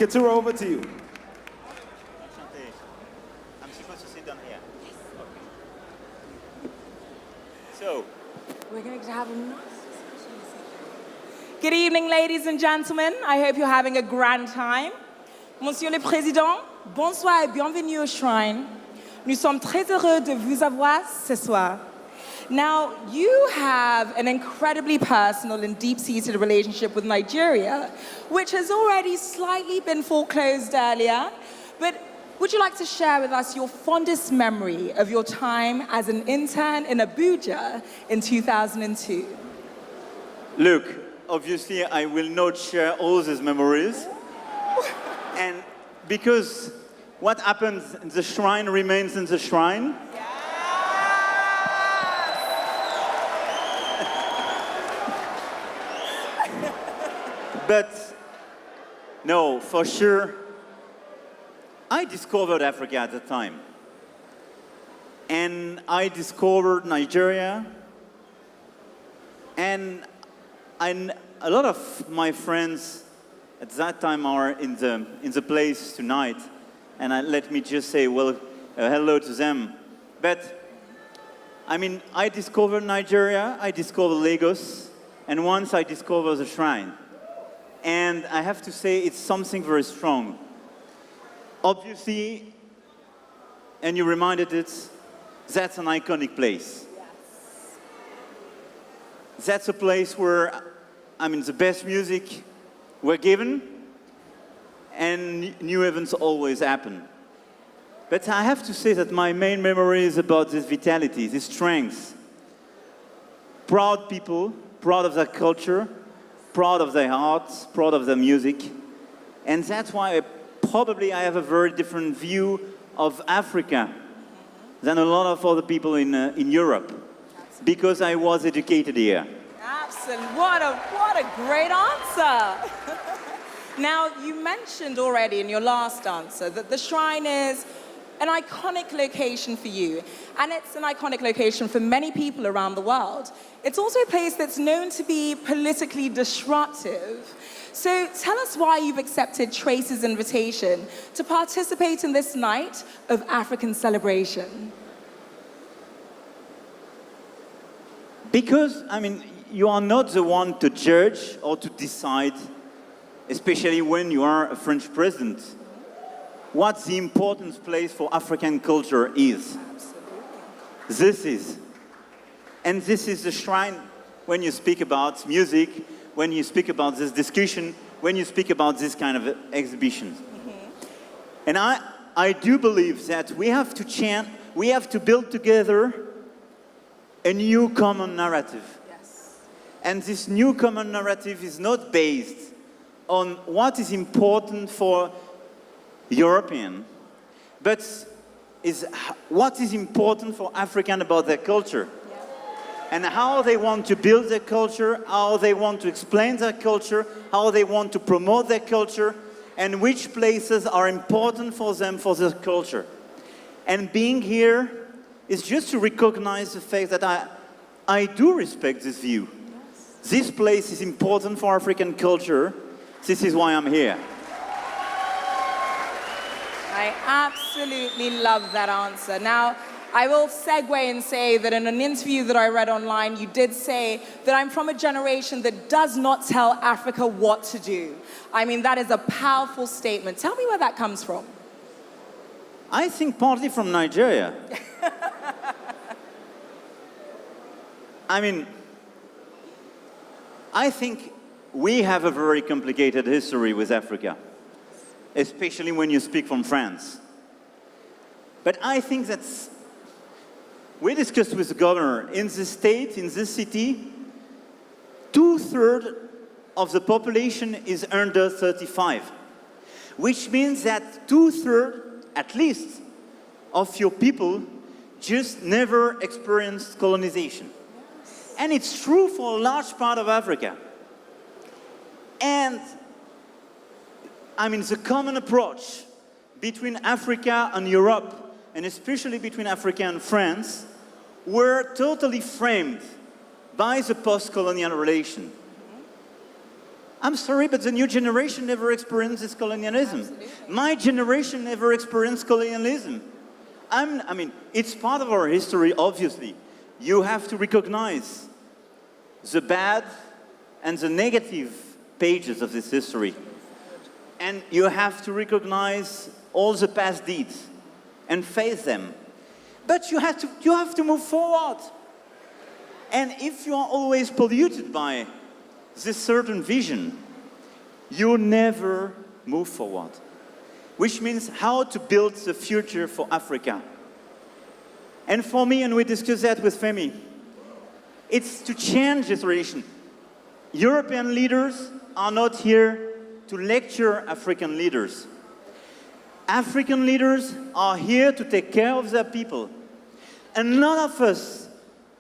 Keturah, over to you. I'm supposed to sit down here. Yes. Okay. So, we're going to have a nice discussion. Good evening, ladies and gentlemen. I hope you're having a grand time. Monsieur le Président, bonsoir et bienvenue au Shrine. Nous sommes très heureux de vous avoir ce soir. Now, you have an incredibly personal and deep-seated relationship with Nigeria, which has already slightly been foreclosed earlier. But would you like to share with us your fondest memory of your time as an intern in Abuja in 2002? look, obviously I will not share all these memories. And because what happens in the shrine remains in the shrine. But no, for sure, I discovered Africa at the time. And I discovered Nigeria. And a lot of my friends at that time are in the place tonight. And let me just say, well, hello to them. But, I mean, I discovered Nigeria, I discovered Lagos, and once I discovered the shrine. And I have to say, it's something very strong. Obviously, and you reminded it, that's an iconic place. Yes. That's a place where, I mean, the best music were given, and new events always happen. But I have to say that my main memory is about this vitality, this strength. Proud people, proud of their culture, proud of their arts, proud of their music. And that's why probably I have a very different view of Africa than a lot of other people in Europe, because I was educated here. Absolutely. What a great answer. Now, you mentioned already in your last answer that the shrine is an iconic location for you, and it's an iconic location for many people around the world. It's also a place that's known to be politically disruptive. So tell us why you've accepted Trace's invitation to participate in this night of African celebration. Because, I mean, you are not the one to judge or to decide, especially when you are a French president, what the important place for African culture is. Absolutely. This is. And this is the shrine when you speak about music, when you speak about this discussion, when you speak about this kind of exhibitions. Mm-hmm. And I do believe that we have to build together a new common narrative. Yes. And this new common narrative is not based on what is important for European, but is what is important for African about their culture. And how they want to build their culture, how they want to explain their culture, how they want to promote their culture, and which places are important for them for their culture. And being here is just to recognize the fact that I do respect this view. Yes. This place is important for African culture. This is why I'm here. I absolutely love that answer. Now, I will segue and say that in an interview that I read online, you did say that I'm from a generation that does not tell Africa what to do. I mean, that is a powerful statement. Tell me where that comes from. I think partly from Nigeria. I mean, I think we have a very complicated history with Africa, especially when you speak from France. But I think that's we discussed with the governor, in this state, in this city, 2/3 of the population is under 35, which means that 2/3, at least, of your people just never experienced colonization. And it's true for a large part of Africa. And, I mean, the common approach between Africa and Europe, and especially between Africa and France, were totally framed by the post-colonial relation. I'm sorry, but the new generation never experienced this colonialism. Absolutely. My generation never experienced colonialism. I mean, it's part of our history, obviously. You have to recognize the bad and the negative pages of this history. And you have to recognize all the past deeds and face them. But you have to move forward. And if you are always polluted by this certain vision, you never move forward. Which means how to build the future for Africa. And for me, and we discussed that with Femi, it's to change this relation. European leaders are not here to lecture African leaders. African leaders are here to take care of their people. And none of us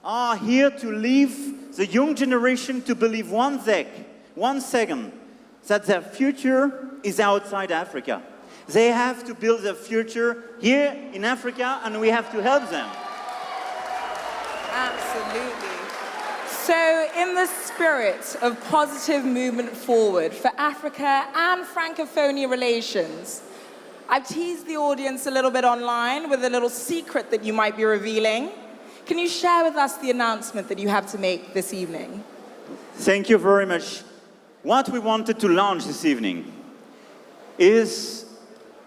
are here to leave the young generation to believe one second, that their future is outside Africa. They have to build their future here in Africa, and we have to help them. Absolutely. So, in the spirit of positive movement forward for Africa and Francophonia relations, I've teased the audience a little bit online with a little secret that you might be revealing. Can you share with us the announcement that you have to make this evening? Thank you very much. What we wanted to launch this evening is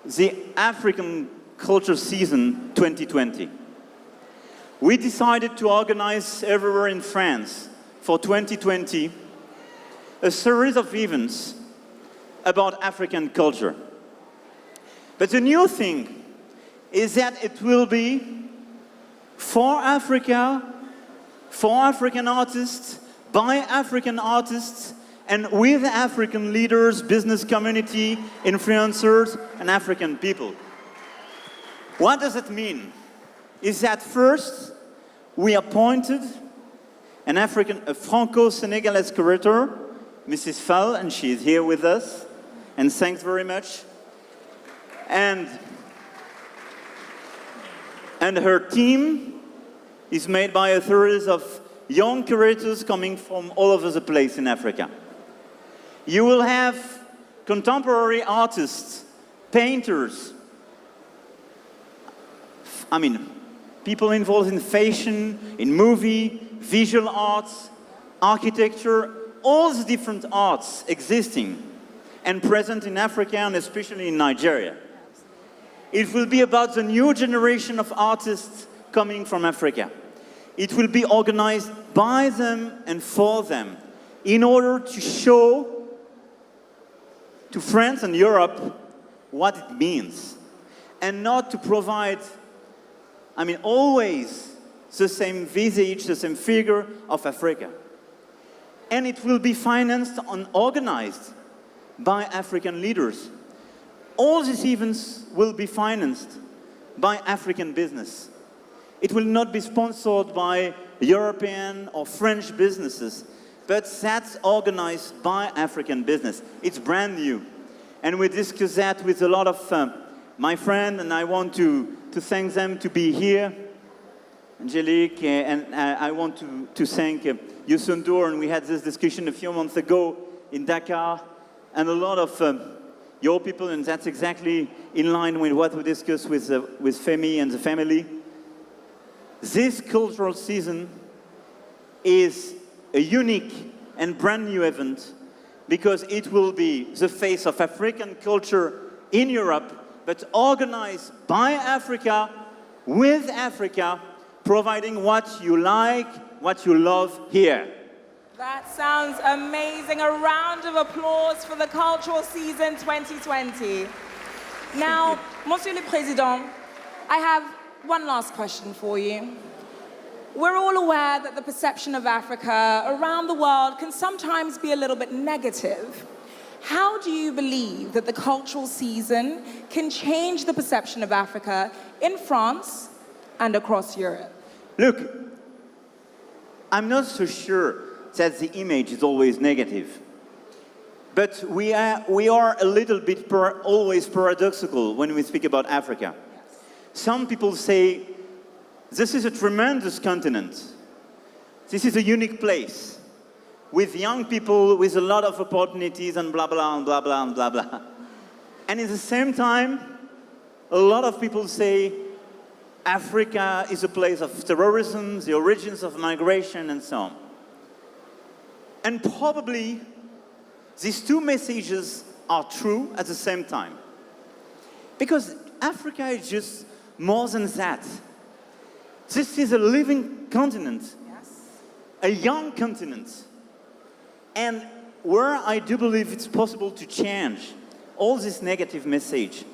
the African Culture Season 2020. We decided to organize everywhere in France for 2020 a series of events about African culture. But the new thing is that it will be for Africa, for African artists, by African artists, and with African leaders, business community, influencers, and African people. What does it mean? Is that first, we appointed a Franco-Senegalese curator, Mrs. Fela, and she is here with us, and thanks very much. And her team is made by a series of young curators coming from all over the place in Africa. You will have contemporary artists, painters, people involved in fashion, in movie, visual arts, architecture, all the different arts existing and present in Africa and especially in Nigeria. It will be about the new generation of artists coming from Africa. It will be organized by them and for them in order to show to France and Europe what it means, and not to provide, always the same visage, the same figure of Africa. And it will be financed and organized by African leaders. All these events will be financed by African business. It will not be sponsored by European or French businesses, but that's organized by African business. It's brand new. And we discussed that with a lot of my friends, and I want to thank them to be here. Angelique, and I want to thank Youssou, and we had this discussion a few months ago in Dakar, and a lot of your people, and that's exactly in line with what we discussed with Femi and the family. This cultural season is a unique and brand new event because it will be the face of African culture in Europe, but organized by Africa, with Africa, providing what you like, what you love here. That sounds amazing. A round of applause for the Cultural Season 2020. Now, Monsieur le Président, I have one last question for you. We're all aware that the perception of Africa around the world can sometimes be a little bit negative. How do you believe that the cultural season can change the perception of Africa in France and across Europe? Look, I'm not so sure that the image is always negative. But we are a little bit always paradoxical when we speak about Africa. Yes. Some people say, this is a tremendous continent. This is a unique place. with young people with a lot of opportunities and blah, blah, and blah, blah, and blah, blah. And at the same time, a lot of people say Africa is a place of terrorism, the origins of migration, and so on. And probably these two messages are true at the same time. Because Africa is just more than that. This is a living continent, a young continent. And where I do believe it's possible to change all this negative message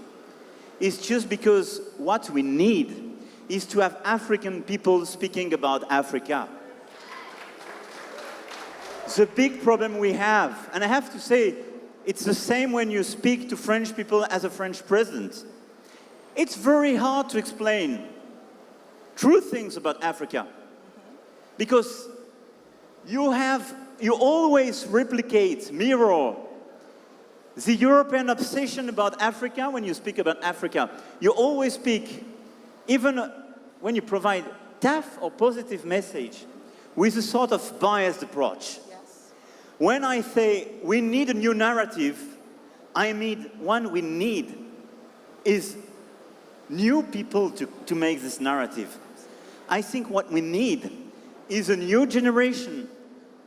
is just because what we need is to have African people speaking about Africa. The big problem we have, and I have to say, it's the same when you speak to French people as a French president. It's very hard to explain true things about Africa because you always replicate, mirror the European obsession about Africa when you speak about Africa. You always speak, even when you provide tough or positive message, with a sort of biased approach. Yes. When I say we need a new narrative, I mean one we need is new people to make this narrative. I think what we need is a new generation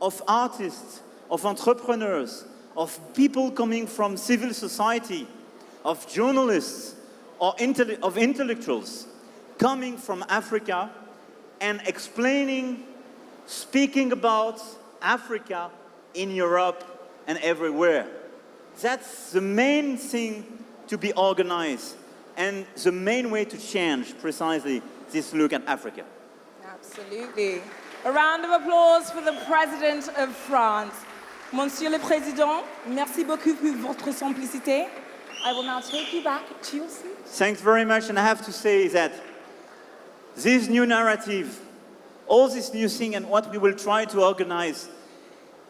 of artists, of entrepreneurs, of people coming from civil society, of journalists, or of intellectuals coming from Africa and explaining, speaking about Africa in Europe and everywhere. That's the main thing to be organized and the main way to change precisely this look at Africa. Absolutely. A round of applause for the President of France. Monsieur le Président, merci beaucoup pour votre simplicité. I will now take you back to your seat. Thanks very much, and I have to say that this new narrative, all this new thing, and what we will try to organize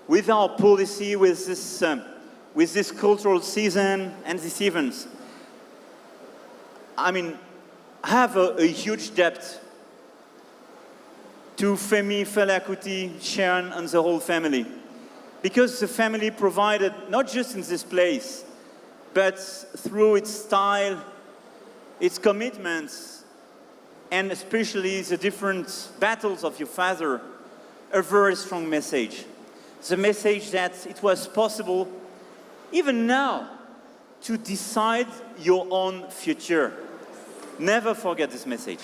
with our policy, with this cultural season and these events, I mean, I have a huge debt to Femi, Fela, Kuti, Sharon, and the whole family. Because the family provided, not just in this place, but through its style, its commitments, and especially the different battles of your father, a very strong message. The message that it was possible, even now, to decide your own future. Never forget this message.